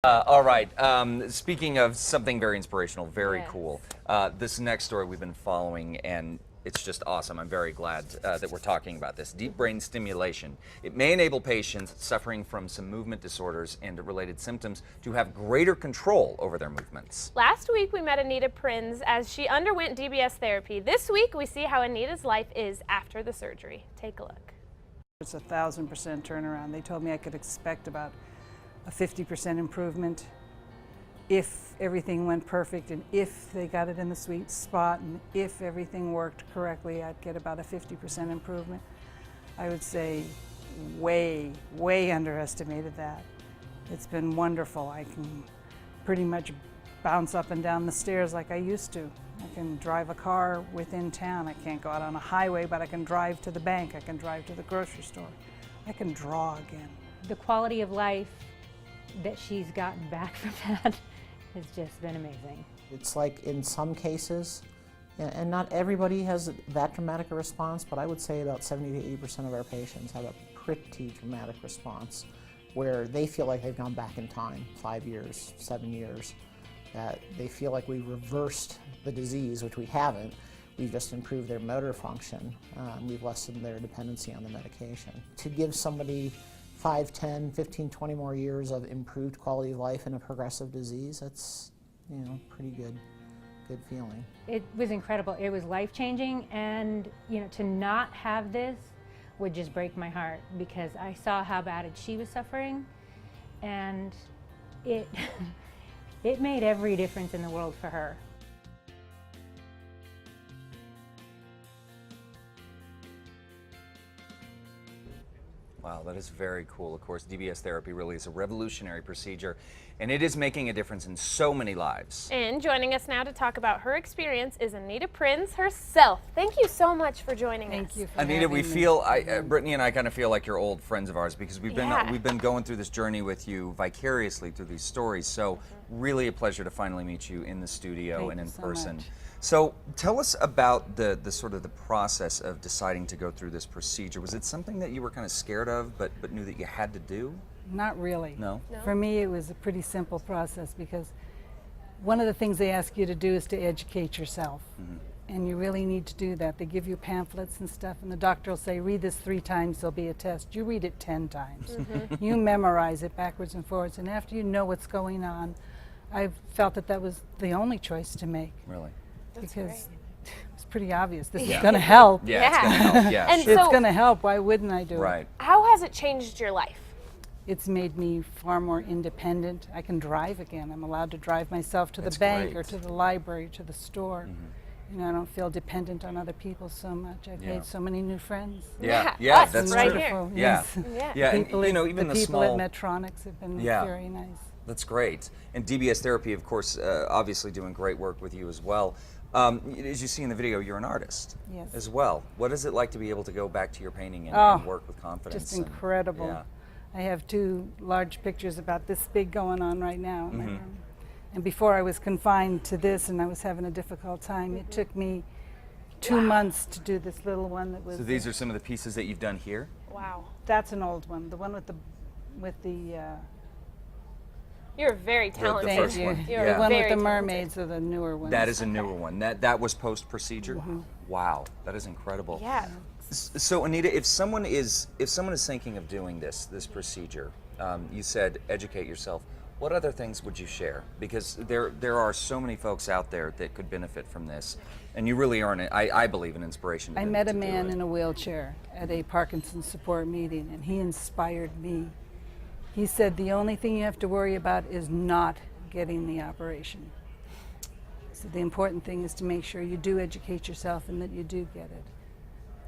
All right. Speaking of something very inspirational, very Yes. cool. This next story we've been following, and it's just awesome. I'm very glad that we're talking about this. Deep brain stimulation. It may enable patients suffering from some movement disorders and related symptoms to have greater control over their movements. Last week we met Anita Prinz as she underwent DBS therapy. This week we see how Anita's life is after the surgery. Take a look. It's 1,000% turnaround. They told me I could expect about a 50% improvement if everything went perfect, and if they got it in the sweet spot, and if everything worked correctly, I'd get about a 50% improvement. I would say way underestimated that. It's been wonderful. I can pretty much bounce up and down the stairs like I used to. I can drive a car within town. I can't go out on a highway, but I can drive to the bank. I can drive to the grocery store. I can draw again. The quality of life that she's gotten back from that has just been amazing. It's like in some cases, and not everybody has that dramatic a response, but I would say about 70 to 80% of our patients have a pretty dramatic response where they feel like they've gone back in time, 5 years, 7 years, that they feel like we reversed the disease, which we haven't. We've just improved their motor function. We've lessened their dependency on the medication. To give somebody 5, 10, 15, 20 more years of improved quality of life in a progressive disease, that's, pretty good feeling. It was incredible. It was life-changing, and to not have this would just break my heart, because I saw how bad she was suffering, and it it made every difference in the world for her. Wow, that is very cool. Of course, DBS therapy really is a revolutionary procedure, and it is making a difference in so many lives. And joining us now to talk about her experience is Anita Prinz herself. Thank you so much for joining us. Thank you for Anita, having we me. feel, Brittany and I kind of feel like you're old friends of ours, because we've Yeah. been going through this journey with you vicariously through these stories. So really a pleasure to finally meet you in the studio Thank and you in so person. much. So tell us about the sort of the process of deciding to go through this procedure. Was it something that you were kind of scared of, but knew that you had to do? Not really. No? For me, it was a pretty simple process, because one of the things they ask you to do is to educate yourself. And you really need to do that. They give you pamphlets and stuff, and the doctor will say, read this 3 times, there'll be a test. You read it 10 times. You memorize it backwards and forwards, and after you know what's going on, I felt that that was the only choice to make. Really? That's Because great. it's pretty obvious. This Yeah. is going to help. Yeah, it's gonna help. Yeah, And sure. It's So- going to help. Why wouldn't I do it? Right. How has it changed your life? It's made me far more independent. I can drive again. I'm allowed to drive myself to That's the bank great. or to the library, to the store. I don't feel dependent on other people so much. I've Yeah. made so many new friends. Yeah, Yeah, us, that's right true. here. Wonderful, Yeah. yes. Yeah. Yeah, and People even the the people small. at Medtronic have been Yeah. very nice. That's great. And DBS therapy, of course, obviously doing great work with you as well. As you see in the video, you're an artist Yes. as well. What is it like to be able to go back to your painting and, Oh, and work with confidence? Just and- incredible. yeah. I have 2 large pictures about this big going on right now in my Mm-hmm. room. And before I was confined to this and I was having a difficult time, it took me 2 months to do this little one that was. So these are some of the pieces that you've done here? Wow. That's an old one. The one with the You're very talented. first thank you. one. You're Yeah. The one with very the talented. mermaids are the newer ones. That is a newer one. That was post-procedure? Wow, that is incredible. Yeah. So Anita, if someone is thinking of doing this procedure, you said educate yourself. What other things would you share? Because there are so many folks out there that could benefit from this, and you really are, I believe, an inspiration to I them met a to do man it. in a wheelchair at a Parkinson's support meeting, and he inspired me. He said the only thing you have to worry about is not getting the operation. So the important thing is to make sure you do educate yourself and that you do get it.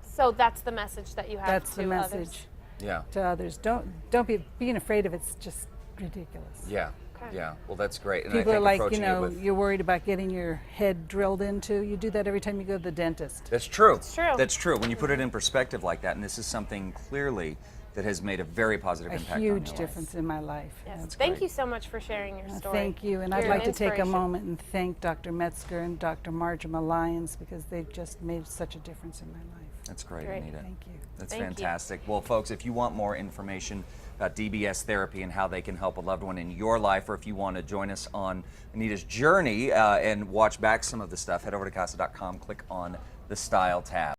So that's the message that you have That's to the others. message Yeah. to others. Don't be being afraid of it's just ridiculous. Yeah. Okay. Yeah. Well, that's great. And People I are think like, approaching it with, you're worried about getting your head drilled into. You do that every time you go to the dentist. That's true. It's true. That's true. When you put it in perspective like that, and this is something clearly that has made a very positive A impact on huge your difference in my life. Yes. That's Thank great. you so much for sharing your story. Thank you, and I'd You're like an to take a inspiration. moment and thank Dr. Metzger and Dr. Marjama Lyons, because they've just made such a difference in my life. That's great, Great. Anita. Thank you. That's Thank you. fantastic. Well, folks, if you want more information about DBS therapy and how they can help a loved one in your life. Or if you want to join us on Anita's journey and watch back some of the stuff, head over to casa.com, click on the Style tab.